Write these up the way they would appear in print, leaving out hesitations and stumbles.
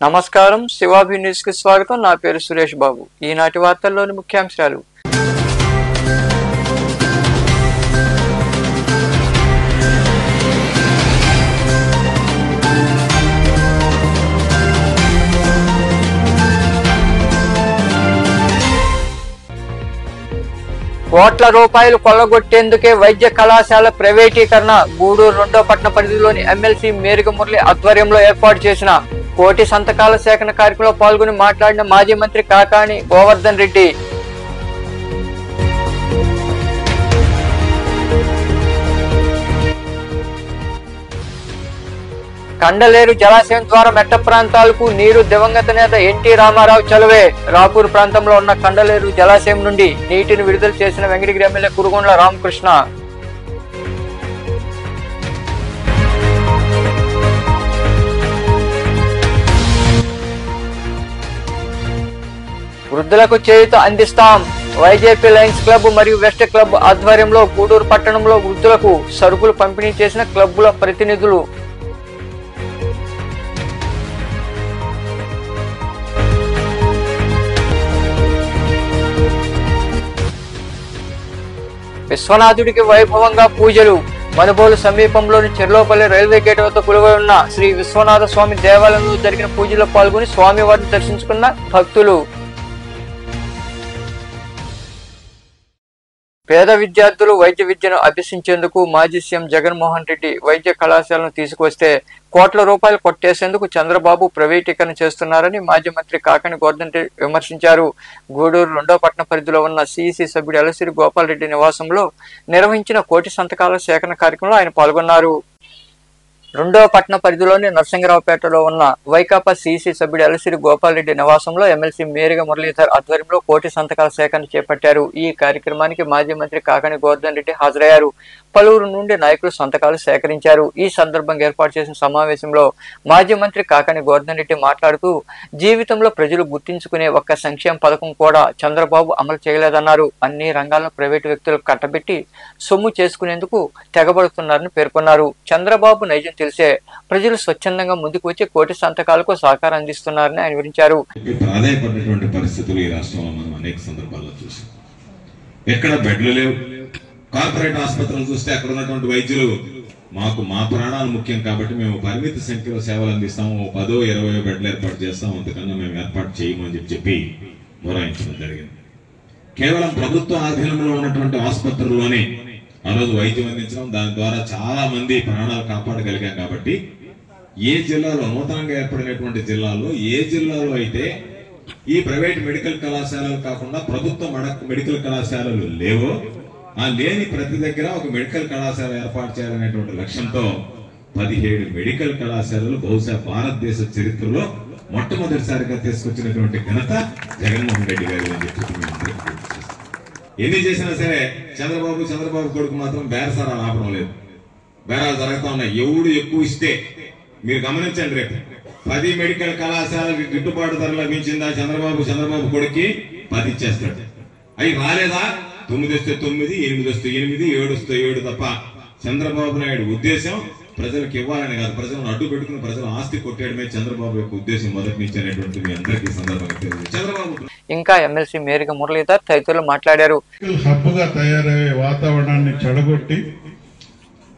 నమస్కారం, శివాభి న్యూస్ కి స్వాగతం. నా పేరు సురేష్ బాబు. ఈనాటి వార్తల్లోని ముఖ్యాంశాలు. కోట్ల రూపాయలు కొల్లగొట్టేందుకే వైద్య కళాశాల ప్రైవేటీకరణ. గూడూరు 2వ పట్టణ పరిధిలోని ఎమ్మెల్సీ మేరిగ మురళి ఆధ్వర్యంలో ఏర్పాటు చేసిన కోటి సంతకాల సేకరణ కార్యక్రమంలో పాల్గొని మాట్లాడిన మాజీ మంత్రి కాకాణి గోవర్ధన్ రెడ్డి, కండలేరు జలాశయం ద్వారా మెట్ట ప్రాంతాలకు నీరు. దివంగత నేత ఎన్టీ రామారావు చలువే. రాపూర్ ప్రాంతంలో ఉన్న కండలేరు జలాశయం నుండి నీటిని విడుదల చేసిన వెంకటగిరి ఎమ్మెల్యే కురుగొండ్ల రామకృష్ణ. వృద్ధులకు చేయూత అందిస్తాం. వైజేపీ లయన్స్ క్లబ్ మరియు వెస్ట్ క్లబ్ ఆధ్వర్యంలో గూడూరు పట్టణంలో వృద్ధులకు సరుకులు పంపిణీ చేసిన క్లబ్బుల ప్రతినిధులు. విశ్వనాథుడికి వైభవంగా పూజలు. మనుబోలు సమీపంలోని చెర్లోపల్లి రైల్వే గేట్ వద్ద కొలువై ఉన్న శ్రీ విశ్వనాథ స్వామి దేవాలయంలో జరిగిన పూజలో పాల్గొని స్వామివారిని దర్శించుకున్న భక్తులు. పేద విద్యార్థులు వైద్య విద్యను అభ్యసించేందుకు మాజీ సీఎం జగన్మోహన్ రెడ్డి వైద్య కళాశాలను తీసుకువస్తే కోట్ల రూపాయలు కొట్టేసేందుకు చంద్రబాబు ప్రైవేటీకరణ చేస్తున్నారని మాజీ మంత్రి కాకాణి గోవర్ధన్ రెడ్డి విమర్శించారు. గూడూరు 2వ పట్టణ పరిధిలో ఉన్న సిఇసి సభ్యుడు ఎలసిరి గోపాల్ రెడ్డి నివాసంలో నిర్వహించిన కోటి సంతకాల సేకరణ కార్యక్రమంలో ఆయన పాల్గొన్నారు. 2వ పట్టణ పరిధిలోని నరసింగరావుపేటలో ఉన్న వైకాపా సిఇసి సభ్యుడు ఎలసిరి గోపాల్ రెడ్డి నివాసంలో ఎమ్మెల్సీ మేరిగ మురళీధర్ ఆధ్వర్యంలో కోటి సంతకాల సేకరణ చేపట్టారు. ఈ కార్యక్రమానికి మాజీ మంత్రి కాకాణి గోవర్ధన్ రెడ్డి హాజరయ్యారు. పలువురు నుండి నాయకులు సంతకాలు సేకరించారు. ఈ సందర్భంగా ఏర్పాటు చేసిన సమావేశంలో మాజీ మంత్రి కాకాణి గోవర్ధన్ రెడ్డి మాట్లాడుతూ, జీవితంలో ప్రజలు గుర్తించుకునే ఒక్క సంక్షేమ పథకం కూడా చంద్రబాబు అమలు చేయలేదన్నారు. అన్ని రంగాలను ప్రైవేటు వ్యక్తులకు కట్టబెట్టి సొమ్ము చేసుకునేందుకు తెగబడుతున్నారని పేర్కొన్నారు. చంద్రబాబు నైజం తెలిసే ప్రజలు స్వచ్ఛందంగా ముందుకు వచ్చి కోటి సంతకాలకు సహకారం అందిస్తున్నారని ఆయన వివరించారు. కార్పొరేట్ ఆసుపత్రులు చూస్తే అక్కడ ఉన్నటువంటి వైద్యులు మా ప్రాణాలు ముఖ్యం కాబట్టి మేము పరిమిత సంఖ్యలో సేవలు అందిస్తాము, 10-20 బెడ్లు ఏర్పాటు చేస్తాం, అంతకన్నా మేము ఏర్పాటు చేయమని చెప్పి మొరాయించడం జరిగింది. కేవలం ప్రభుత్వ ఆధీనంలో ఉన్నటువంటి ఆసుపత్రుల్లోనే ఆ రోజు వైద్యం అందించడం, దాని ద్వారా చాలా మంది ప్రాణాలు కాపాడగలిగాం. కాబట్టి ఏ జిల్లాలో నూతనంగా ఏర్పడినటువంటి జిల్లాలో ఏ జిల్లాలో అయితే ఈ ప్రైవేట్ మెడికల్ కళాశాలలు కాకుండా ప్రభుత్వ మెడికల్ కళాశాలలు లేవో ఆ లేని ప్రతి దగ్గర ఒక మెడికల్ కళాశాల ఏర్పాటు చేయాలనేటువంటి లక్ష్యంతో 17 మెడికల్ కళాశాలలు బహుశా భారతదేశ చరిత్రలో మొట్టమొదటిసారిగా తీసుకొచ్చినటువంటి ఘనత జగన్మోహన్ రెడ్డి గారు అని చెప్పి ఎన్ని చేసినా సరే చంద్రబాబు కొడుకు మాత్రం బేరసారాలు ఆపడం లేదు. బేరాలు జరుగుతా ఉన్నాయి. ఎవడు ఎక్కువ ఇస్తే మీరు గమనించండి, రేపు 10 మెడికల్ కళాశాలకి గిట్టుబాటు ధర లభించిందా చంద్రబాబు కొడుకి 10 ఇచ్చేస్తాడు. అవి రాలేదా 9 వస్తే 9, 8 వస్తే 8, 7 వస్తే 7 తప్ప చంద్రబాబు నాయుడు ఉద్దేశం ప్రజలకు ఇవ్వాలని కాదు, ప్రజలను అడ్డు పెట్టుకుని ప్రజల ఆస్తి కొట్టేయడమే చంద్రబాబు యొక్క ఉద్దేశం మొదటి నుంచి అనేటువంటి మీ అందరికీ సందర్భంగా తెలియదు. చంద్రబాబు ఇంకా ఎమ్మెల్సీ మేరిగ మురళీధర్ తదితరులు మాట్లాడారు. హబ్బుగా తయారయ్యే వాతావరణాన్ని చెడగొట్టి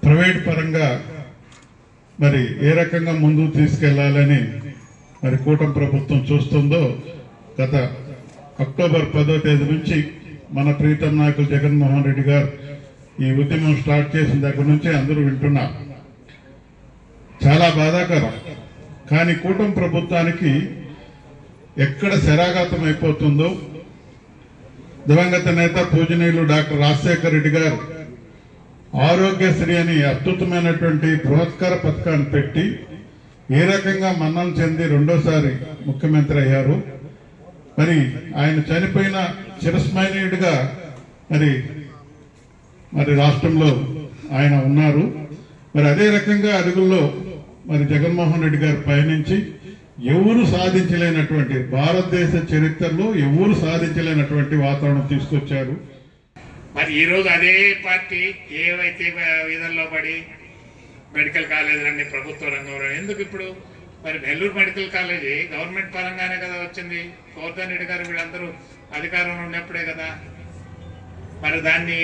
ప్రైవేట్ పరంగా మరి ఏ రకంగా ముందుకు తీసుకెళ్లాలని మరి కూటమి ప్రభుత్వం చూస్తుందో గత అక్టోబర్ 10వ తేదీ నుంచి మన ప్రీతం నాయకులు జగన్మోహన్ రెడ్డి గారు ఈ ఉద్యమం స్టార్ట్ చేసిన దగ్గర నుంచి అందరూ వింటున్నారు. చాలా బాధాకరం. కానీ కూటమి ప్రభుత్వానికి ఎక్కడ శరాఘాతం అయిపోతుందో, దివంగత నేత పూజనీయులు డాక్టర్ రాజశేఖర రెడ్డి గారు ఆరోగ్యశ్రీ అని అద్భుతమైనటువంటి బృహత్కర పథకాన్ని పెట్టి ఏ రకంగా మన్నం చెంది రెండోసారి ముఖ్యమంత్రి అయ్యారు. మరి ఆయన చనిపోయిన చిరస్మరణీయుడిగా మరి రాష్ట్రంలో ఆయన ఉన్నారు. మరి అదే రకంగా అడుగుల్లో మరి జగన్మోహన్ రెడ్డి గారు పయనించి ఎవరు సాధించలేనటువంటి, భారతదేశ చరిత్రలో ఎవరు సాధించలేనటువంటి వాతావరణం తీసుకొచ్చారు. మరి ఈరోజు అదే పార్టీ ఏవైతే విధంలో పడి మెడికల్ కాలేజీలన్నీ ప్రభుత్వ రంగంలో ఎందుకు ఇప్పుడు మరి నెల్లూరు మెడికల్ కాలేజీ గవర్నమెంట్ పరంగానే కదా వచ్చింది. గోవర్ధన్ రెడ్డి గారు వీళ్ళందరూ అధికారంలో ఉన్నప్పుడే కదా. మరి దాన్ని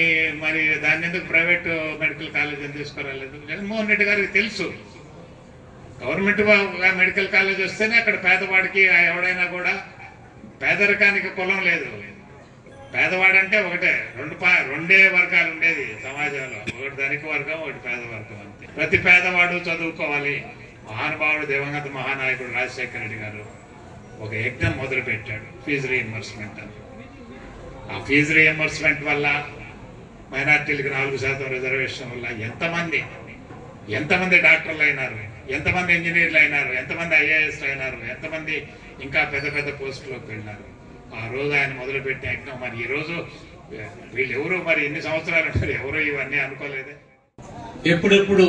ఎందుకు ప్రైవేట్ మెడికల్ కాలేజ్ అని తీసుకురాలేదు? జగన్మోహన్ రెడ్డి గారికి తెలుసు గవర్నమెంట్ మెడికల్ కాలేజ్ వస్తేనే అక్కడ పేదవాడికి ఎవడైనా కూడా, పేదరికానికి కులం లేదు. పేదవాడంటే ఒకటే, రెండే వర్గాలు ఉండేది సమాజంలో, ఒకటి ధనిక వర్గం, ఒకటి పేద వర్గం అంతే. ప్రతి పేదవాడు చదువుకోవాలి. మహానుభావుడు దివంగత మహానాయకుడు రాజశేఖర రెడ్డి గారు ఒక యజ్ఞం మొదలు పెట్టాడు, ఫీజు రీఎంబర్స్మెంట్ అని. ఆ ఫీజు రీఎంబర్స్మెంట్ వల్ల మైనార్టీలకు 4% రిజర్వేషన్ వల్ల ఎంతమంది డాక్టర్లు అయినారు, ఎంతమంది ఇంజనీర్లు అయినారు, ఎంతమంది ఐఏఎస్లు అయినారు, ఎంతమంది ఇంకా పెద్ద పెద్ద పోస్టులోకి వెళ్ళినారు. ఆ రోజు ఆయన మొదలుపెట్టిన యజ్ఞం. మరి ఈరోజు వీళ్ళెవరు, మరి ఎన్ని సంవత్సరాలు ఉంటారు, ఎవరు ఇవన్నీ అనుకోలేదే. ఎప్పుడెప్పుడు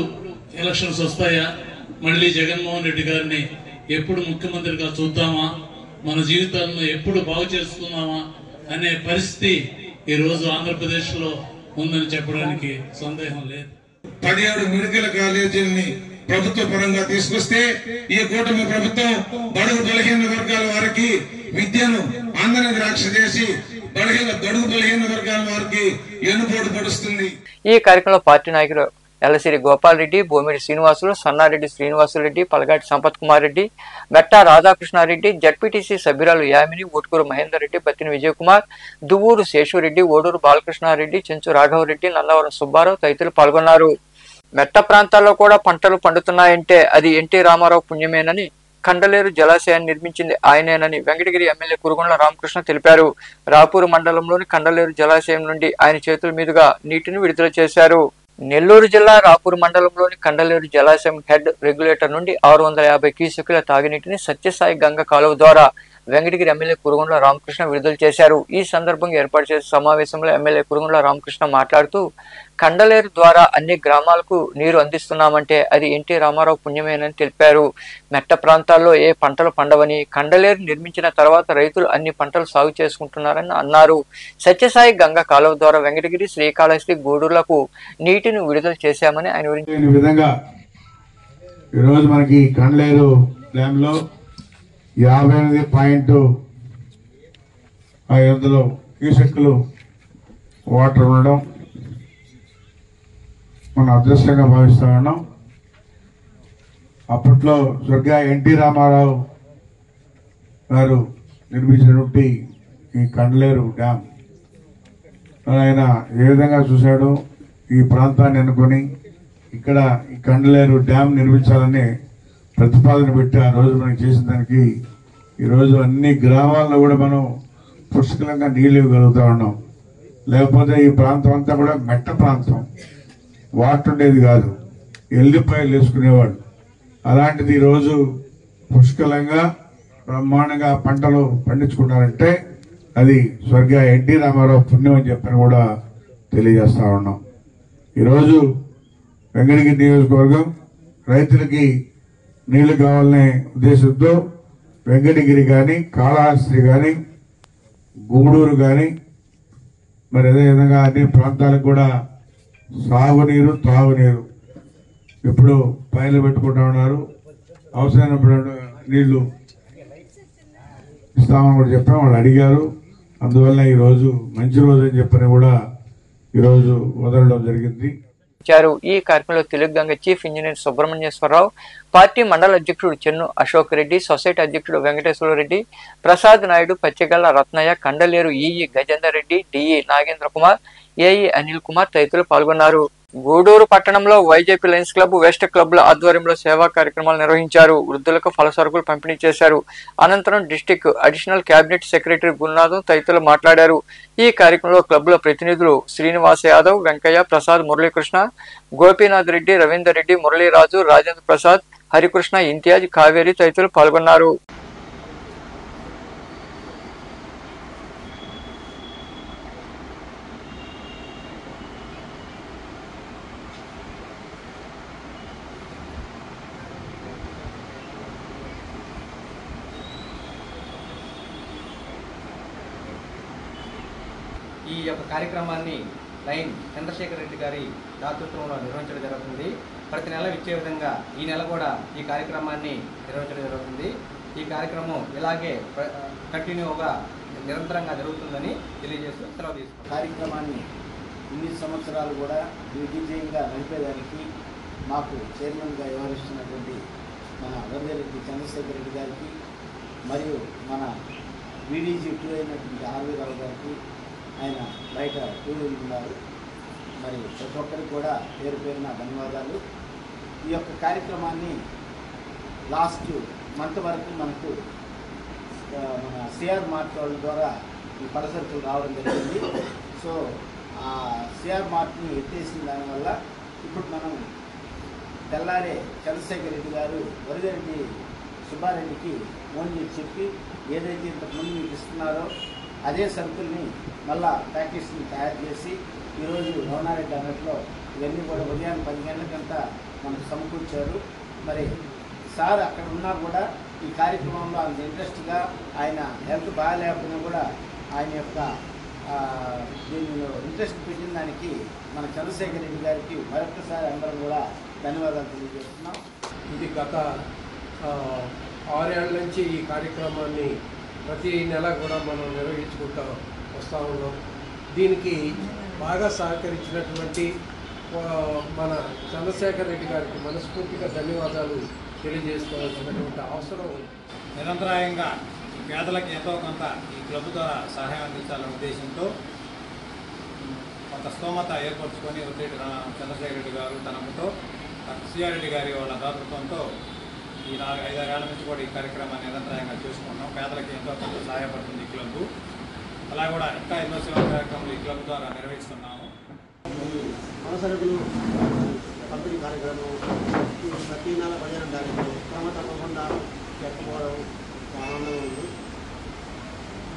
ఎలక్షన్స్ వస్తాయా, మళ్ళీ జగన్మోహన్ రెడ్డి గారిని ఎప్పుడు ముఖ్యమంత్రిగా చూద్దామా, మన జీవితాలను ఎప్పుడు బాగు చేసుకుందామా అనే పరిస్థితి ఈ రోజు ఆంధ్రప్రదేశ్ లో ఉందని చెప్పడానికి సందేహం లేదు. 17 మెడికల్ కాలేజీలని ప్రభుత్వ పరంగా తీసుకొస్తే ఈ కూటమి ప్రభుత్వం బడుగు బలహీన వర్గాల వారికి విద్యను అందని ద్రాక్ష చేసి బడుగు బలహీన వర్గాల వారికి ఎన్నుపోటు పడుస్తుంది. ఈ కార్యక్రమంలో పార్టీ నాయకులు ఎల్లసిరి గోపాల్ రెడ్డి, బోమిడి శ్రీనివాసులు, సన్నారెడ్డి శ్రీనివాసులరెడ్డి, పలగాటి సంపత్ కుమార్ రెడ్డి, మెట్టా రాధాకృష్ణారెడ్డి, జడ్పీటీసీ సభ్యురాలు యామిని, ఊటుకూరు మహేందర్ రెడ్డి, బత్తిని విజయ్ కుమార్, దువ్వూరు శేషురెడ్డి, ఓడూరు బాలకృష్ణారెడ్డి, చెంచు రాఘవరెడ్డి, నందవరం సుబ్బారావు తదితరులు పాల్గొన్నారు. మెట్ట ప్రాంతాల్లో కూడా పంటలు పండుతున్నాయంటే అది ఎన్టీ రామారావు పుణ్యమేనని, కండలేరు జలాశయాన్ని నిర్మించింది ఆయనేనని వెంకటగిరి ఎమ్మెల్యే కురుగొండ్ల రామకృష్ణ తెలిపారు. రాపూరు మండలంలోని కండలేరు జలాశయం నుండి ఆయన చేతుల మీదుగా నీటిని విడుదల చేశారు. నెల్లూరు జిల్లా రాపూర్ మండలంలోని కండలేరు జలాశయం హెడ్ రెగ్యులేటర్ నుండి 650 క్యూసెక్కుల తాగునీటిని సత్యసాయి గంగ కాలువ ద్వారా వెంకటగిరి ఎమ్మెల్యే కురుగొండ్ల రామకృష్ణ విడుదల చేశారు. ఈ సందర్భంగా ఏర్పాటు చేసిన సమావేశంలో ఎమ్మెల్యే కురుగొండ్ల రామకృష్ణ మాట్లాడుతూ, కండలేరు ద్వారా అన్ని గ్రామాలకు నీరు అందిస్తున్నామంటే అది ఎన్టీ రామారావు పుణ్యమేనని తెలిపారు. మెట్ట ప్రాంతాల్లో ఏ పంటలు పండవని, కండలేరు నిర్మించిన తర్వాత రైతులు అన్ని పంటలు సాగు చేసుకుంటున్నారని అన్నారు. సత్యసాయి గంగ కాలువ ద్వారా వెంకటగిరి, శ్రీకాళహస్తి, గూడూరులకు నీటిని విడుదల చేశామని ఆయన విధంగా ఈరోజు మనకి కండలేరు డ్యామ్ లో 58.5 క్యూసెక్కులు వాటర్ ఉండడం మనం అదృష్టంగా భావిస్తా ఉన్నాం. అప్పట్లో స్వర్గీయ ఎన్టీ రామారావు గారు నిర్మించినటువంటి ఈ కండలేరు డ్యామ్ ఆయన ఏ విధంగా చూశాడో ఈ ప్రాంతాన్ని అనుకుని ఇక్కడ ఈ కండలేరు డ్యామ్ నిర్మించాలని ప్రతిపాదన పెట్టి ఆ రోజు మనం చేసిన దానికి ఈరోజు అన్ని గ్రామాల్లో కూడా మనం పుష్కలంగా నీళ్ళు ఇవ్వగలుగుతా ఉన్నాం. లేకపోతే ఈ ప్రాంతం అంతా కూడా మెట్ట ప్రాంతం, వాటర్ ఉండేది కాదు, ఎల్లిపాయలు వేసుకునేవాడు. అలాంటిది ఈరోజు పుష్కలంగా బ్రహ్మాండంగా పంటలు పండించుకున్నారంటే అది స్వర్గీయ ఎన్టీ రామారావు పుణ్యం అని చెప్పని కూడా తెలియజేస్తా ఉన్నాం. ఈరోజు వెంకటగిరి నియోజకవర్గం రైతులకి నీళ్లు కావాలనే ఉద్దేశంతో వెంకటగిరి కానీ, కాళహస్తి కానీ, గూడూరు కానీ, మరి అదేవిధంగా అన్ని ప్రాంతాలకు కూడా సాగునీరు, తాగునీరు ఇప్పుడు పైలు పెట్టుకుంటా ఉన్నారు. అవసరమైనప్పుడు నీళ్లు ఇస్తామని కూడా చెప్పాం, వాళ్ళు అడిగారు. అందువల్ల ఈరోజు మంచి రోజు అని చెప్పని కూడా ఈరోజు వదలడం జరిగింది. ఈ కార్యక్రమంలో Telugu Ganga chief engineer Subrahmanyeswararao, party మండల అధ్యక్షుడు చెన్ను అశోక్ రెడ్డి, సొసైటీ అధ్యక్షుడు Venkateswara Reddy, Prasad Naidu, Pachigalla Ratnaiah, Kandaleru EE Gajender Reddy, DE Nagendra Kumar, AE Anil Kumar తదితరులు పాల్గొన్నారు. గూడూరు పట్టణంలో వైజేపీ లయన్స్ క్లబ్, వెస్ట్ క్లబ్ల ఆధ్వర్యంలో సేవా కార్యక్రమాలు నిర్వహించారు. వృద్ధులకు ఫల సరుకులు పంపిణీ చేశారు. అనంతరం district additional cabinet secretary Gurunatham తదితరులు మాట్లాడారు. ఈ కార్యక్రమంలో క్లబ్ల ప్రతినిధులు శ్రీనివాస్ యాదవ్, వెంకయ్య ప్రసాద్, మురళీకృష్ణ, గోపీనాథ్ రెడ్డి, రవీందర్ రెడ్డి, మురళీరాజు, రాజేంద్ర ప్రసాద్, హరికృష్ణ, ఇంతియాజ్, కావేరి తదితరులు పాల్గొన్నారు. ఈ యొక్క కార్యక్రమాన్ని లైన్ చంద్రశేఖర్ రెడ్డి గారి దాతృత్వంలో నిర్వహించడం జరుగుతుంది. ప్రతి నెల ఇచ్చే విధంగా ఈ నెల కూడా ఈ కార్యక్రమాన్ని నిర్వహించడం జరుగుతుంది. ఈ కార్యక్రమం ఇలాగే కంటిన్యూగా నిరంతరంగా జరుగుతుందని తెలియజేస్తూ సెలవు తీసుకుంటాం. కార్యక్రమాన్ని ఇన్ని సంవత్సరాలు కూడా దిగ్విజయంగా నడిపేదానికి మాకు చైర్మన్గా వ్యవహరిస్తున్నటువంటి మన వరదరెడ్డి చంద్రశేఖర్ రెడ్డి గారికి మరియు మన వీడీజీ 2 అయినటువంటి ఆర్వీ రావు గారికి, ఆయన బయట టూర్లు ఉన్నారు, మరి ప్రతి ఒక్కరికి కూడా పేరు పేరున ధన్యవాదాలు. ఈ యొక్క కార్యక్రమాన్ని లాస్ట్ మంత్ వరకు మనకు మన సిఆర్ మార్ట్ వాళ్ళ ద్వారా ఈ పలసరుకులు రావడం జరిగింది. సో ఆ సిఆర్ మార్ట్ని ఎత్తేసిన దానివల్ల ఇప్పుడు మనం తెల్లారే చంద్రశేఖర్ రెడ్డి గారు వరదరెడ్డి సుబ్బారెడ్డికి ఫోన్ చేసి చెప్పి ఏదైతే ఇంతకుముందు మీకు ఇస్తున్నారో అదే సరుకుల్ని మళ్ళా ప్యాకేజ్ని తయారు చేసి ఈరోజు రమణారెడ్డి అన్నట్లో ఇవన్నీ కూడా ఉదయాన్నే 10 గంటలకంతా మనకు సమకూర్చారు. మరి సార్ అక్కడ ఉన్నా కూడా ఈ కార్యక్రమంలో అంత ఇంట్రెస్ట్గా ఆయన హెల్త్ బాగాలేకపోయినా కూడా ఆయన యొక్క దీనిలో ఇంట్రెస్ట్ పెట్టిన దానికి మన చంద్రశేఖర్ రెడ్డి గారికి మరొకసారి అందరం కూడా ధన్యవాదాలు తెలియజేస్తున్నాం. ఇది గత 6 ఏళ్ల నుంచి ఈ కార్యక్రమాన్ని ప్రతి నెల కూడా మనం నిర్వహించుకుంటూ వస్తూ ఉన్నాం. దీనికి బాగా సహకరించినటువంటి మన చంద్రశేఖర్ రెడ్డి గారికి మనస్ఫూర్తిగా ధన్యవాదాలు తెలియజేసుకోవాల్సినటువంటి అవసరం ఉంది. నిరంతరాయంగా పేదలకు ఎంతో కొంత ఈ క్లబ్ ద్వారా సహాయం అందించాలనే ఉద్దేశంతో కొంత స్తోమత ఏర్పరచుకొని వరదరెడ్డి చంద్రశేఖర్ రెడ్డి గారు తనముతో సిఆర్ రెడ్డి గారి వాళ్ళ దాతృత్వంతో ఈ 4-5 ఏళ్ల నుంచి కూడా ఈ కార్యక్రమాన్ని నిరంతరాయంగా చేసుకుంటున్నాం. పేదలకు ఎంతో కొంత సహాయపడుతుంది ఈ క్లబ్. అలా కూడా ఇంకా ఎన్నో సేవా కార్యక్రమాలు ఈ క్లబ్ ద్వారా నిర్వహిస్తున్నాము. పలసరుకులు పంపిణీ కార్యక్రమం ప్రతి నెల 15వ తారీఖు క్రమ తప్పకుండా చెప్పకపోవడం ఆనందంగా ఉంది.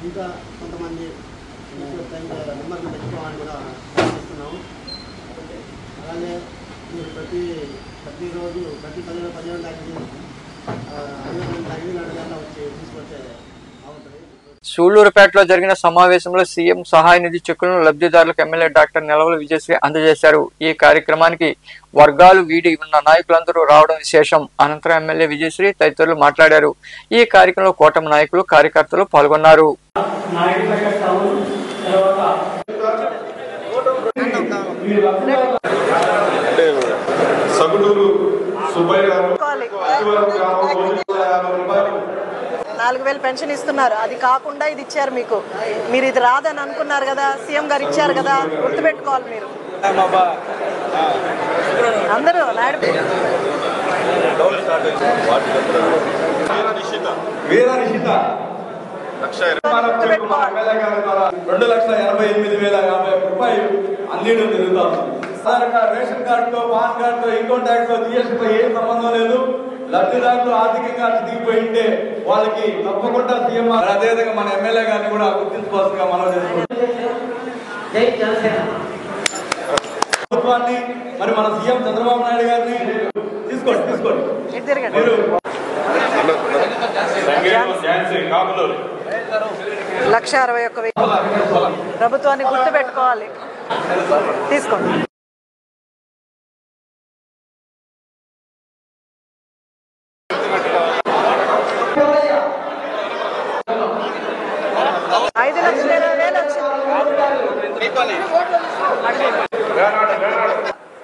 ఇంకా కొంతమంది నెంబర్లు తెచ్చుకోవాలని కూడా ఆశిస్తున్నాము. అలాగే మీరు ప్రతిరోజు ప్రతి 15వ తారీఖు 5 గంటల వచ్చి తీసుకొచ్చే బాగుంటుంది. సూళ్లూరుపేటలో జరిగిన సమావేశంలో సీఎం సహాయ నిధి చెక్కులను లబ్ధిదారులకు ఎమ్మెల్యే డాక్టర్ నెలవల విజయశ్రీ అందజేశారు. ఈ కార్యక్రమానికి వర్గాలు వీడి ఉన్న నాయకులందరూ రావడం విశేషం. అనంతరం ఎమ్మెల్యే విజయశ్రీ తదితరులు మాట్లాడారు. ఈ కార్యక్రమంలో కూటమి నాయకులు, కార్యకర్తలు పాల్గొన్నారు. సగుడూరు సుబ్బయ్య గారు 4000 పెన్షన్ ఇస్తున్నారు. అది కాకుండా ఇది ఇచ్చారు మీకు. మీరు ఇది రాదని అనుకున్నారు కదా, సీఎం గారు ఇచ్చారు కదా, గుర్తుపెట్టుకోవాలి మీరు అందరూ. వీర నిషిత 2,88,050 రూపాయలు అందించడం జరుగుతుంది. ఆధార్ కార్డు, రేషన్ కార్డుతో, పాన్ కార్డుతో, ఇన్కమ్ ట్యాక్స్ తో, జిఎస్టీతో ఏం సంబంధం లేదు. లబ్ధిదారులు ఆర్థికంగా చితికిపోయి ఉంటే వాళ్ళకి తప్పకుండా సీఎం అదేవిధంగా మన ఎమ్మెల్యే గారిని కూడా గుర్తించుకోవాల్సిందిగా మనం ప్రభుత్వాన్ని మరి మన సీఎం చంద్రబాబు నాయుడు గారిని తీసుకోండి. 1,61,000 ప్రభుత్వాన్ని గుర్తు పెట్టుకోవాలి. తీసుకోండి.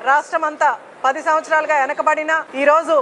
రాష్ట్రం అంతా 10 సంవత్సరాలుగా వెనకబడిన ఈ రోజు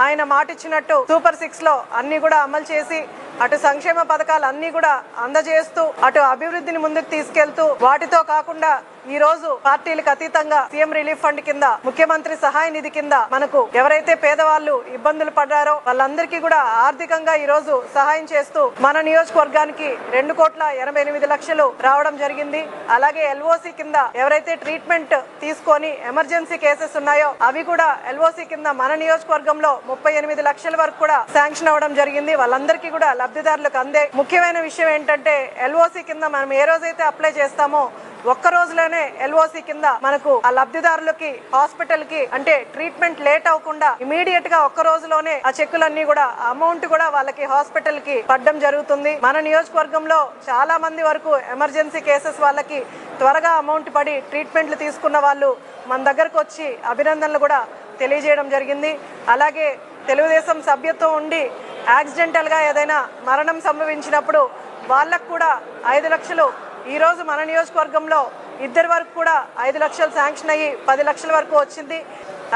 ఆయన మాటిచ్చినట్టు సూపర్ 6 లో అన్ని కూడా అమలు చేసి అటు సంక్షేమ పథకాలు అన్ని కూడా అందజేస్తూ అటు అభివృద్ధిని ముందుకు తీసుకెళ్తూ వాటితో కాకుండా ఈ రోజు పార్టీలకు అతీతంగా సీఎం రిలీఫ్ ఫండ్ కింద, ముఖ్యమంత్రి సహాయ నిధి కింద మనకు ఎవరైతే పేదవాళ్ళు ఇబ్బందులు పడ్డారో వాళ్ళందరికీ కూడా ఆర్థికంగా ఈ రోజు సహాయం చేస్తూ మన నియోజకవర్గానికి 2,88,00,000 రావడం జరిగింది. అలాగే ఎల్ఓసి కింద ఎవరైతే ట్రీట్మెంట్ తీసుకొని ఎమర్జెన్సీ కేసెస్ ఉన్నాయో అవి కూడా ఎల్ఓసి కింద మన నియోజకవర్గంలో 38 లక్షల వరకు కూడా శాంక్షన్ అవడం జరిగింది. వాళ్ళందరికీ కూడా లబ్ధిదారులకు అందే. ముఖ్యమైన విషయం ఏంటంటే ఎల్ఓసి కింద మనం ఏ రోజైతే అప్లై చేస్తామో ఒక్క రోజులోనే ఎల్ఓసి కింద మనకు ఆ లబ్ధిదారులకి హాస్పిటల్ కి అంటే ట్రీట్మెంట్ లేట్ అవ్వకుండా ఇమీడియట్ గా ఒక్క రోజులోనే ఆ చెక్కులన్నీ కూడా అమౌంట్ కూడా వాళ్ళకి హాస్పిటల్ కి పడడం జరుగుతుంది. మన నియోజకవర్గంలో చాలా మంది వరకు ఎమర్జెన్సీ కేసెస్ వాళ్ళకి త్వరగా అమౌంట్ పడి ట్రీట్మెంట్లు తీసుకున్న వాళ్ళు మన దగ్గరకు వచ్చి అభినందనలు కూడా తెలియజేయడం జరిగింది. అలాగే తెలుగుదేశం సభ్యత్వం ఉండి యాక్సిడెంటల్గా ఏదైనా మరణం సంభవించినప్పుడు వాళ్ళకు కూడా 5 లక్షలు ఈరోజు మన నియోజకవర్గంలో ఇద్దరి వరకు కూడా 5 లక్షలు శాంక్షన్ అయ్యి 10 లక్షల వరకు వచ్చింది.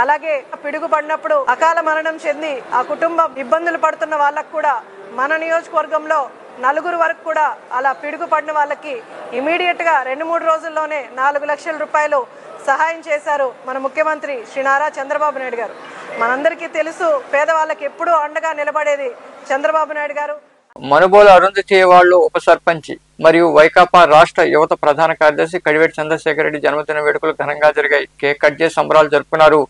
అలాగే పిడుగు పడినప్పుడు అకాల మరణం చెంది ఆ కుటుంబం ఇబ్బందులు పడుతున్న వాళ్ళకు కూడా మన నియోజకవర్గంలో 4 వరకు కూడా అలా పిడుగు పడిన వాళ్ళకి ఇమీడియట్ గా 2-3 రోజుల్లోనే 4 లక్షల రూపాయలు సహాయం చేశారు మన ముఖ్యమంత్రి శ్రీ నారా చంద్రబాబు నాయుడు గారు. మనందరికీ తెలుసు, పేదవాళ్ళకి ఎప్పుడూ అండగా నిలబడేది చంద్రబాబు నాయుడు గారు. మనుబోలు అరుంధతి వాళ్ళు ఉప సర్పంచి మరియు వైకాపా రాష్ట్ర యువత ప్రధాన కార్యదర్శి కడివేటి చంద్రశేఖర్ రెడ్డి జన్మదిన వేడుకలు ఘనంగా జరిగాయి. కేక్ కట్ చేసి సంబరాలు జరుపుకున్నారు.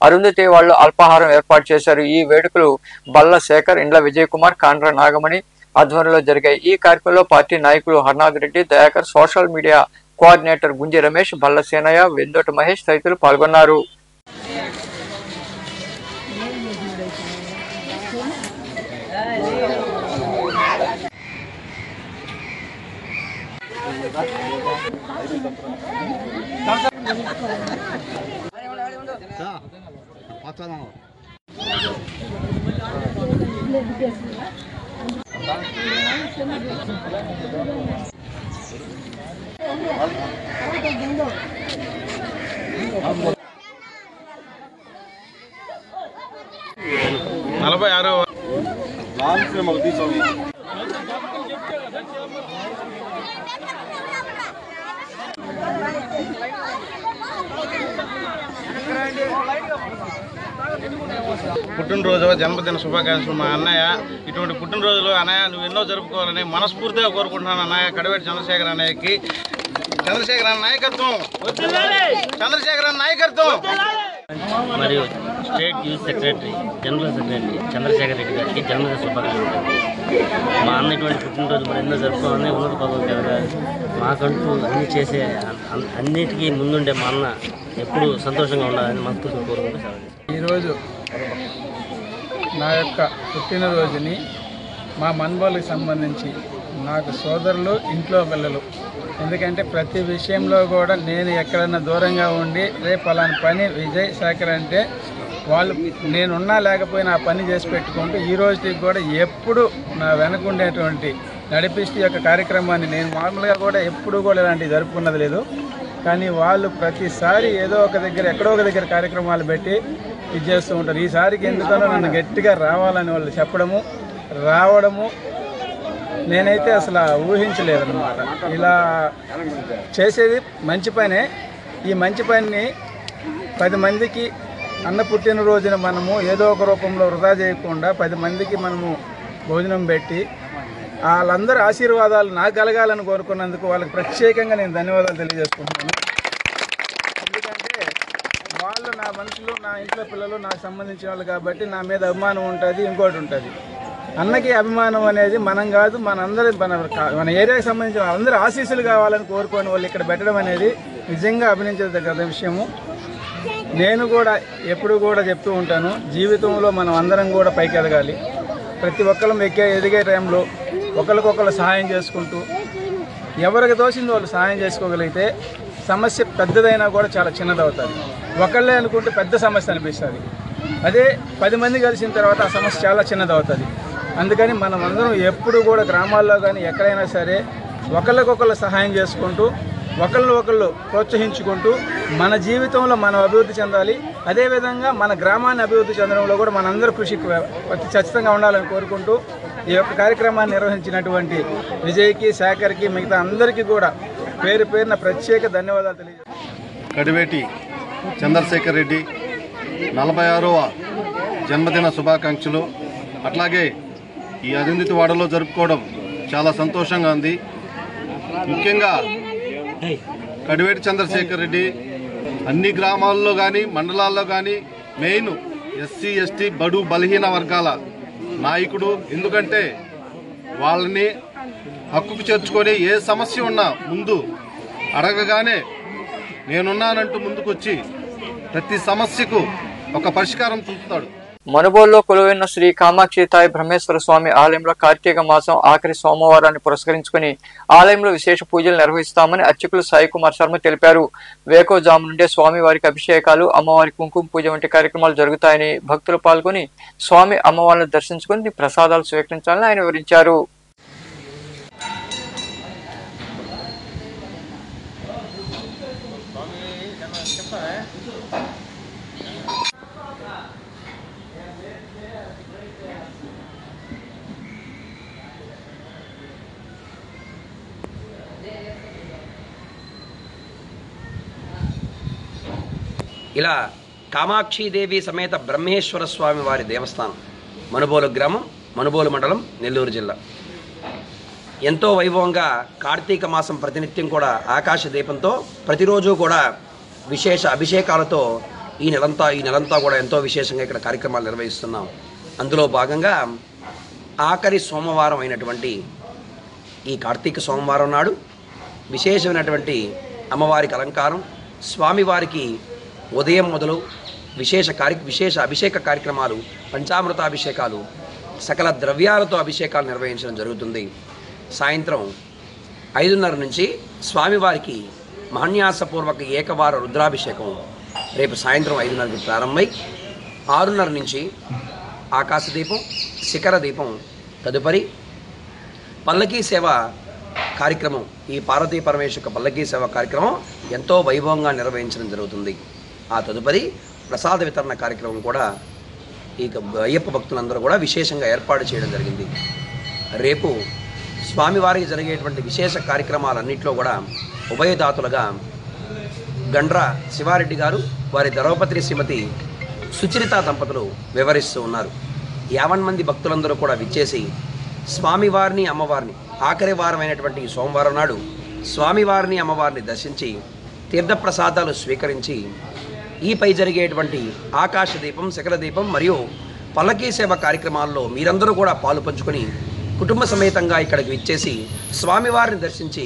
అరుంధతి వాళ్ళు అల్పాహారం ఏర్పాటు చేశారు. ఈ వేడుకలు బల్ల శేఖర్, ఇండ్ల విజయ్ కుమార్, కాండ్ర నాగమణి ఆధ్వర్యంలో జరిగాయి. ఈ కార్యక్రమంలో పార్టీ నాయకులు Harnath Reddy, Dayakar, social media coordinator Gunji Ramesh, బల్ల సేనయ్య, వెందోటి మహేష్ తదితరులు పాల్గొన్నారు. పుట్టినరోజు జన్మదిన శుభాకాంక్షలు మా అన్నయ్య. ఇటువంటి పుట్టినరోజులు అన్నయ్య నువ్వు ఎన్నో జరుపుకోవాలని మనస్ఫూర్తిగా కోరుకుంటున్నాను. అన్నయ్య కడివేటి చంద్రశేఖర్ అన్నయ్యకి, చంద్రశేఖర్ అన్న నాయకత్వం, చంద్రశేఖర్ అన్న నాయకత్వం. మరియు state youth secretary, general secretary Chandrashekar Reddy గారికి జన్మదిన శుభాకాంక్షలు. మా అన్న ఇటువంటి పుట్టినరోజు మరి ఎన్నో జరుపుకోవాలని ఉన్నత పదవులు ఎదగాలి. మాకంటూ అన్ని చేసే అన్నిటికీ ముందుండే మా అన్న ఎప్పుడు సంతోషంగా ఉండాలని మనస్ఫూర్తిగా కోరుకుంటున్నాను. ఈరోజు నా యొక్క పుట్టినరోజుని మా మన్బోలుకి సంబంధించి నాకు సోదరులు, ఇంట్లో పిల్లలు, ఎందుకంటే ప్రతి విషయంలో కూడా నేను ఎక్కడన్నా దూరంగా ఉండి రేపు అలాంటి పని విజయ్ శేఖర్ అంటే వాళ్ళు నేనున్నా లేకపోయినా ఆ పని చేసి పెట్టుకుంటూ ఈ రోజుకి కూడా ఎప్పుడు నా వెనకుండేటువంటి నడిపిస్తూ యొక్క కార్యక్రమాన్ని నేను మామూలుగా కూడా ఎప్పుడు కూడా ఇలాంటివి జరుపుకున్నది లేదు. కానీ వాళ్ళు ప్రతిసారి ఏదో ఒక దగ్గర ఎక్కడో ఒక దగ్గర కార్యక్రమాలు పెట్టి ఇది చేస్తూ ఉంటారు. ఈసారికి ఎందుకనో నన్ను గట్టిగా రావాలని వాళ్ళు చెప్పడము, రావడము నేనైతే అసలు ఊహించలేదన్నమాట. ఇలా చేసేది మంచి పనే. ఈ మంచి పనిని 10 మందికి అన్న పుట్టినరోజున మనము ఏదో ఒక రూపంలో వృధా చేయకుండా 10 మందికి మనము భోజనం పెట్టి వాళ్ళందరూ ఆశీర్వాదాలు నాకు కలగాలని కోరుకున్నందుకు వాళ్ళకి ప్రత్యేకంగా నేను ధన్యవాదాలు తెలియజేసుకుంటున్నాను. ఎందుకంటే వాళ్ళు నా మనుషులు, నా ఇంట్లో పిల్లలు, నాకు సంబంధించిన వాళ్ళు కాబట్టి నా మీద అభిమానం ఉంటుంది. ఇంకోటి ఉంటుంది, అన్నకి అభిమానం అనేది మనం కాదు, మనందరూ మన ఏరియాకి సంబంధించిన వాళ్ళందరూ ఆశీస్సులు కావాలని కోరుకొని వాళ్ళు ఇక్కడ పెట్టడం అనేది నిజంగా అభినందించదగ్గ విషయము. నేను కూడా ఎప్పుడు కూడా చెప్తూ ఉంటాను, జీవితంలో మనం అందరం కూడా పైకి ఎదగాలి. ప్రతి ఒక్కరం ఎదిగే టైంలో ఒకరికొకరు సహాయం చేసుకుంటూ ఎవరికి తోచింది వాళ్ళు సహాయం చేసుకోగలిగితే సమస్య పెద్దదైనా కూడా చాలా చిన్నదవుతుంది. ఒకళ్ళే అనుకుంటే పెద్ద సమస్య అనిపిస్తుంది. అదే 10 మంది కలిసిన తర్వాత ఆ సమస్య చాలా చిన్నదవుతుంది. అందుకని మనం అందరం ఎప్పుడు కూడా గ్రామాల్లో కానీ ఎక్కడైనా సరే ఒకళ్ళకొకళ్ళు సహాయం చేసుకుంటూ ఒకళ్ళు ప్రోత్సహించుకుంటూ మన జీవితంలో మనం అభివృద్ధి చెందాలి. అదేవిధంగా మన గ్రామాన్ని అభివృద్ధి చెందడంలో కూడా మనందరూ కృషి ఖచ్చితంగా ఉండాలని కోరుకుంటూ ఈ యొక్క కార్యక్రమాన్ని నిర్వహించినటువంటి విజయ్కి, శేఖర్కి, మిగతా అందరికీ కూడా పేరు పేరున ప్రత్యేక ధన్యవాదాలు తెలియజేస్తాను. కడివేటి చంద్రశేఖర్ రెడ్డి 46వ జన్మదిన శుభాకాంక్షలు. అట్లాగే ఈ అరుంధతి వాడలో జరుపుకోవడం చాలా సంతోషంగా ఉంది. ముఖ్యంగా కడివేటి చంద్రశేఖర్ రెడ్డి అన్ని గ్రామాల్లో కానీ మండలాల్లో కానీ మెయిన్ ఎస్సీ ఎస్టీ బడు బలహీన వర్గాల నాయకుడు. ఎందుకంటే వాళ్ళని హక్కుకు చేర్చుకొని ఏ సమస్య ఉన్నా ముందు అడగగానే నేనున్నానంటూ ముందుకొచ్చి ప్రతి సమస్యకు ఒక పరిష్కారం చూపుతాడు. మనుబోలులో కొలువైన శ్రీ కామాక్షితాయి బ్రహ్మేశ్వర స్వామి ఆలయంలో కార్తీక మాసం ఆఖరి సోమవారాన్ని పురస్కరించుకుని ఆలయంలో విశేష పూజలు నిర్వహిస్తామని అర్చకులు సాయి కుమార్ శర్మ తెలిపారు. వేకోజాము నుండే స్వామివారికి అభిషేకాలు, అమ్మవారి కుంకుమ పూజ వంటి కార్యక్రమాలు జరుగుతాయని, భక్తులు పాల్గొని స్వామి అమ్మవారిని దర్శించుకుని ప్రసాదాలు స్వీకరించాలని ఆయన వివరించారు. ఇలా కామాక్షీదేవి సమేత బ్రహ్మేశ్వర స్వామి వారి దేవస్థానం మనుబోలు గ్రామం, మనుబోలు మండలం, నెల్లూరు జిల్లా. ఎంతో వైభవంగా కార్తీక మాసం ప్రతినిత్యం కూడా ఆకాశ దీపంతో ప్రతిరోజు కూడా విశేష అభిషేకాలతో ఈ నెలంతా కూడా ఎంతో విశేషంగా ఇక్కడ కార్యక్రమాలు నిర్వహిస్తున్నాం. అందులో భాగంగా ఆఖరి సోమవారం అయినటువంటి ఈ కార్తీక సోమవారం నాడు విశేషమైనటువంటి అమ్మవారికి అలంకారం, స్వామివారికి ఉదయం మొదలు విశేష అభిషేక కార్యక్రమాలు, పంచామృతాభిషేకాలు, సకల ద్రవ్యాలతో అభిషేకాలు నిర్వహించడం జరుగుతుంది. సాయంత్రం 5:30 నుంచి స్వామివారికి మహాన్యాసపూర్వక ఏకవార రుద్రాభిషేకం రేపు సాయంత్రం 5:30కి ప్రారంభమై 6:30 నుంచి ఆకాశదీపం, శిఖర దీపం, తదుపరి పల్లకీ సేవ కార్యక్రమం, ఈ పార్వతీ పరమేశ్వర పల్లకీ సేవ కార్యక్రమం ఎంతో వైభవంగా నిర్వహించడం జరుగుతుంది. ఆ తదుపరి ప్రసాద వితరణ కార్యక్రమం కూడా ఈ అయ్యప్ప భక్తులందరూ కూడా విశేషంగా ఏర్పాటు చేయడం జరిగింది. రేపు స్వామివారికి జరిగేటువంటి విశేష కార్యక్రమాలన్నింటిలో కూడా ఉభయదాతులుగా గండ్ర శివారెడ్డి గారు, వారి ధర్మపత్ని శ్రీమతి సుచరిత దంపతులు వివరిస్తూ ఉన్నారు. 50 మంది భక్తులందరూ కూడా విచ్చేసి స్వామివారిని, అమ్మవారిని ఆఖరి వారమైనటువంటి ఈ సోమవారం నాడు స్వామివారిని, అమ్మవారిని దర్శించి తీర్థప్రసాదాలు స్వీకరించి ఈ పై జరిగేటువంటి ఆకాశ దీపం, శిఖర దీపం మరియు పల్లకీ సేవ కార్యక్రమాల్లో మీరందరూ కూడా పాలు పంచుకొని కుటుంబ సమేతంగా ఇక్కడికి విచ్చేసి స్వామివారిని దర్శించి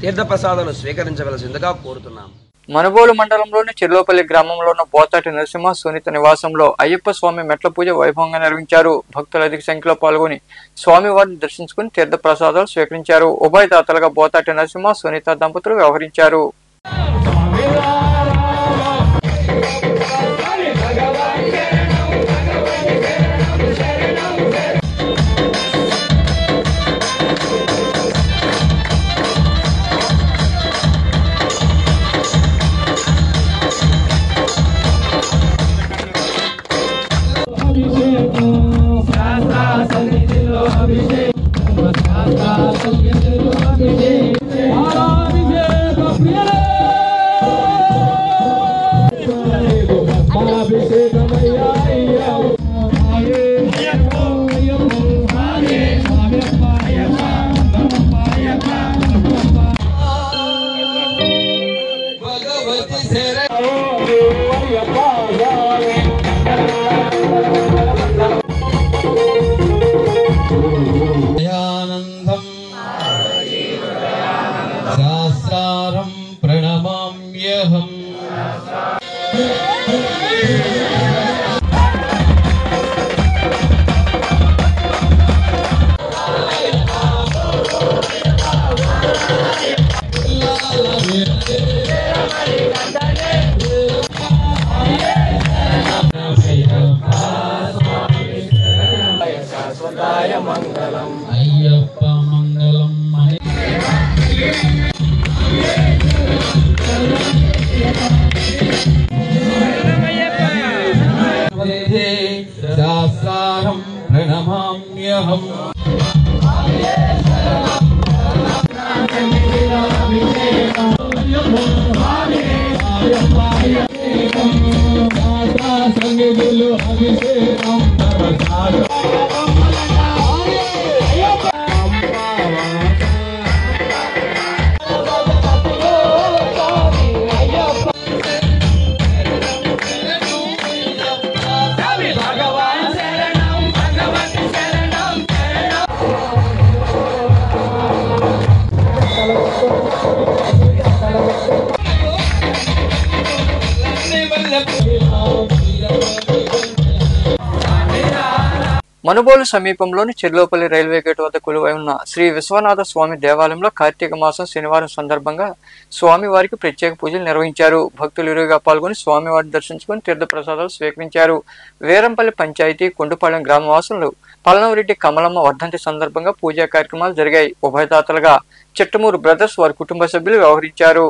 తీర్థప్రసాదాలు స్వీకరించవలసిందిగా కోరుతున్నాం. మనుబోలు మండలంలోని చిర్లోపల్లి గ్రామంలో ఉన్న పోతాటి నరసింహ సునీత నివాసంలో అయ్యప్ప స్వామి మెట్ల పూజ వైభవంగా నిర్వహించారు. భక్తులు అధిక సంఖ్యలో పాల్గొని స్వామివారిని దర్శించుకుని తీర్థ ప్రసాదాలు స్వీకరించారు. ఉభయదాతలుగా పోతాటి నరసింహ సునీత దంపతులు వ్యవహరించారు. మనుబోలు సమీపంలోని చెర్లోపల్లి రైల్వే గేట్ వద్ద కొలువై ఉన్న శ్రీ విశ్వనాథ స్వామి దేవాలయంలో కార్తీక మాసం శనివారం సందర్భంగా స్వామివారికి ప్రత్యేక పూజలు నిర్వహించారు. భక్తులు ఇరువుగా పాల్గొని స్వామివారిని దర్శించుకుని తీర్థ ప్రసాదాలు స్వీకరించారు. వీరంపల్లి పంచాయతీ కొండుపాలెం గ్రామవాసులు పల్లనరెడ్డి కమలమ్మ వర్ధంతి సందర్భంగా పూజా కార్యక్రమాలు జరిగాయి. ఉభయదాతలుగా చిట్టమూరు బ్రదర్స్ వారి కుటుంబ సభ్యులు వ్యవహరించారు.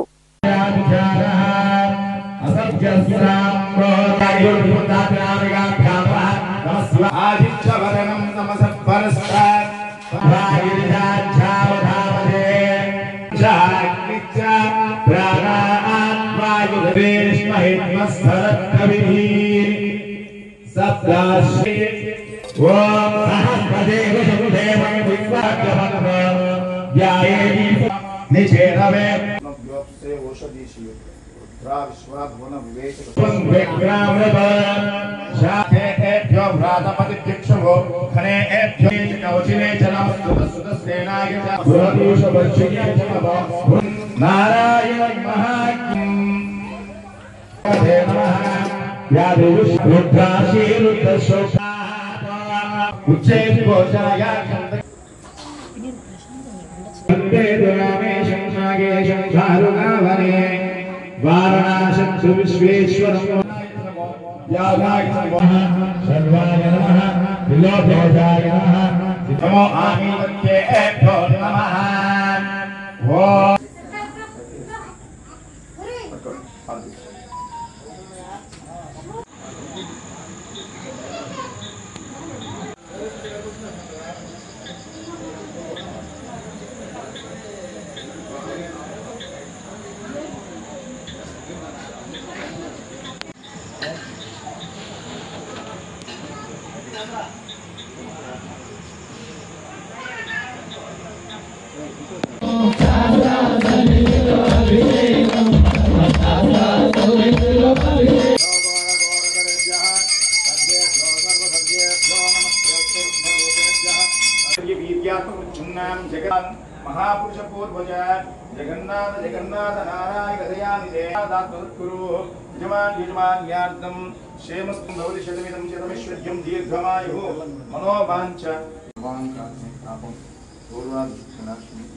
महापुरुष पूर्वज जगन्नाथ जगन्नाथ नारायण दयानिधे दातुरु यजमान्यार्थं क्षेमस्तु भवति शतमिदं शतमैश्वर्यं दीर्घमायुः मनोवाञ्छ पापं पूर्वाधिकनाशनं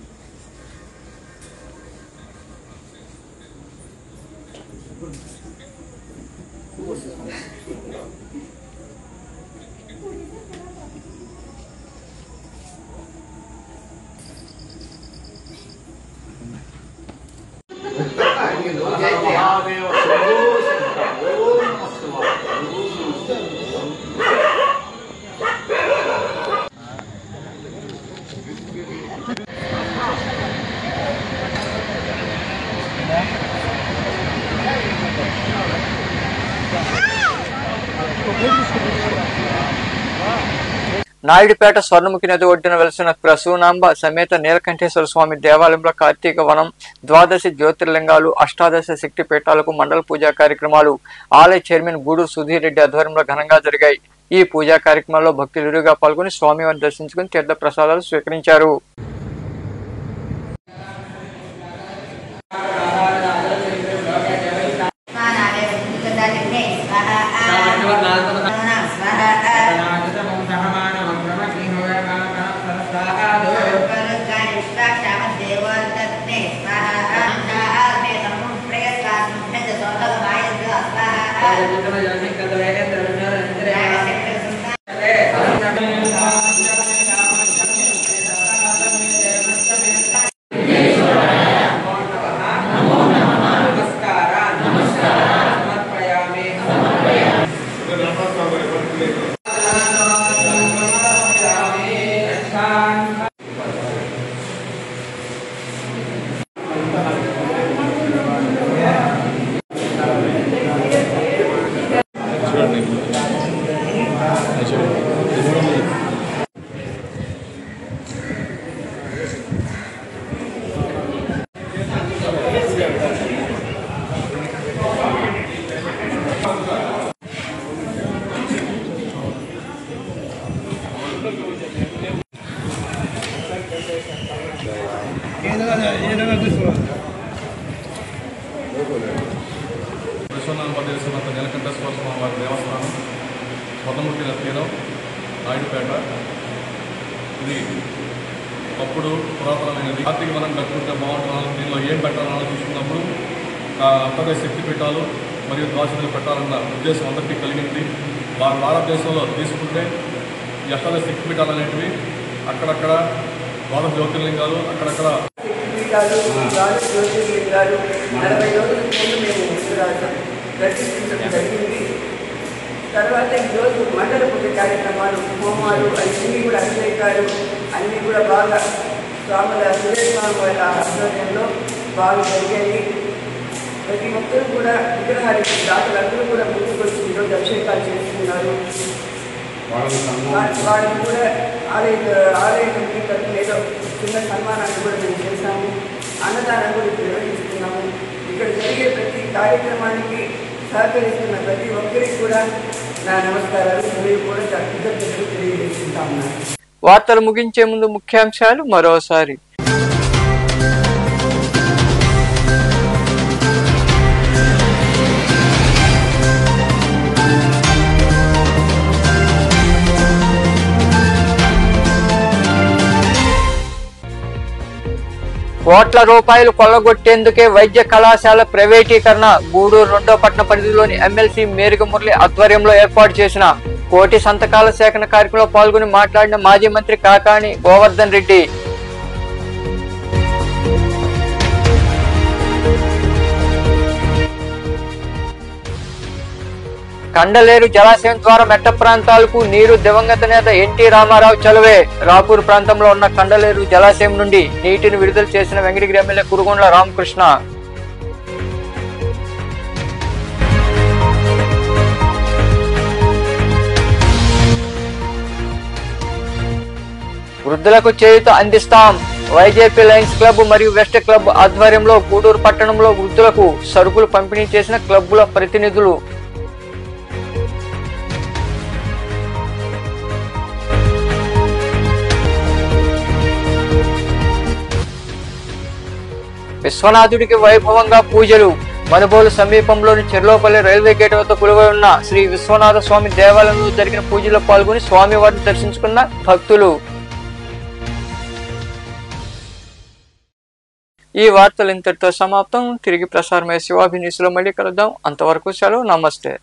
నాయుడుపేట స్వర్ణముఖి నది ఒడ్డున వెలిసిన ప్రసూనాంబ సమేత నీలకంఠేశ్వర స్వామి దేవాలయంలో కార్తీక వనం, ద్వాదశి జ్యోతిర్లింగాలు, అష్టాదశ శక్తి పీఠాలకు మండల పూజా కార్యక్రమాలు ఆలయ చైర్మన్ గూడూరు సుధీర్ రెడ్డి ఆధ్వర్యంలో ఘనంగా జరిగాయి. ఈ పూజా కార్యక్రమాల్లో భక్తులు ఇరువుగా పాల్గొని స్వామివారిని దర్శించుకుని తీర్థ ప్రసాదాలు స్వీకరించారు. విశ్వనాథ నీలకంఠేశ్వర స్వామి వారి దేవస్థానం స్వర్ణముఖి తీరం నాయుడుపేట పేట. ఇది అప్పుడు పురాతనమైనది. ఆర్థిక మనం కట్టుకుంటే బాగుంటున్నాను, దీనిలో ఏం పెట్టాలని చూసుకున్నప్పుడు అంతర్గత శక్తి పీఠాలు మరియు ద్వాసనలు పెట్టాలన్న ఉద్దేశం అందరికీ కలిగింది. భారతదేశంలో తీసుకుంటే ఈ అష్టాదశ శక్తి పీఠాలు అనేటివి అక్కడక్కడ ద్వాదశ జ్యోతిర్లింగాలు, అక్కడక్కడ జ్యోతిర్లింగాలు 40 రోజుల ముందు మేము దర్శించడం జరిగింది. తర్వాత ఈరోజు మండల పూజ కార్యక్రమాలు, హోమాలు అన్నీ కూడా అభిషేకాలు అన్నీ కూడా బాగా స్వాముల సురేష్ స్వామి వాళ్ళ ఆధ్వర్యంలో బాగా జరిగాయి. ప్రతి ఒక్కరు కూడా విగ్రహానికి దాతలందరూ కూడా ముందుకొచ్చి ఈరోజు అభిషేకాలు చేస్తున్నారు. వాళ్ళని కూడా ఆలయ కమిటీ తరఫున ఏదో చిన్న సన్మానాన్ని కూడా మేము చేశాము. అన్నదానం కూడా నిర్వహిస్తున్నాము. ఇక్కడ జరిగే ప్రతి కార్యక్రమానికి సహకరిస్తున్న ప్రతి ఒక్కరికి కూడా నా నమస్కారాలు, మీరు కూడా కృతజ్ఞతలు తెలియజేసుకుంటా ఉన్నాను. వార్తలు ముగించే ముందు ముఖ్యాంశాలు మరోసారి. కోట్ల రూపాయలు కొల్లగొట్టేందుకే వైద్య కళాశాల ప్రైవేటీకరణ. గూడూరు 2వ పట్టణ పరిధిలోని ఎమ్మెల్సీ మేరిక మురళి ఆధ్వర్యంలో ఏర్పాటు చేసిన కోటి సంతకాల సేకరణ కార్యక్రమంలో పాల్గొని మాట్లాడిన మాజీ మంత్రి కాకాణి గోవర్ధన్ రెడ్డి. కండలేరు జలాశయం ద్వారా మెట్ట ప్రాంతాలకు నీరు దివంగత నేత ఎన్టీ రామారావు చలువే. రాపూర్ ప్రాంతంలో ఉన్న కండలేరు జలాశయం నుండి నీటిని విడుదల చేసిన వెంకటగిరి ఎమ్మెల్యే కురుగొండ్ల రామకృష్ణ. వృద్ధులకు చేయూత అందిస్తాం. వైజేపీ లయన్స్ క్లబ్ మరియు వెస్ట్ క్లబ్ ఆధ్వర్యంలో గూడూరు పట్టణంలో వృద్ధులకు సరుకులు పంపిణీ చేసిన క్లబ్బుల ప్రతినిధులు. విశ్వనాథుడికి వైభవంగా పూజలు. మనుబోలు సమీపంలోని చెర్లోపల్లి రైల్వే గేట్ వద్ద కొలువై ఉన్న శ్రీ విశ్వనాథ స్వామి దేవాలయంలో జరిగిన పూజలో పాల్గొని స్వామివారిని దర్శించుకున్న భక్తులు. ఈ వార్తలు ఇంతటితో సమాప్తం. తిరిగి ప్రసారమయ్యే శివాభినీసులో మళ్ళీ కలుద్దాం. అంతవరకు సెలవు. నమస్తే.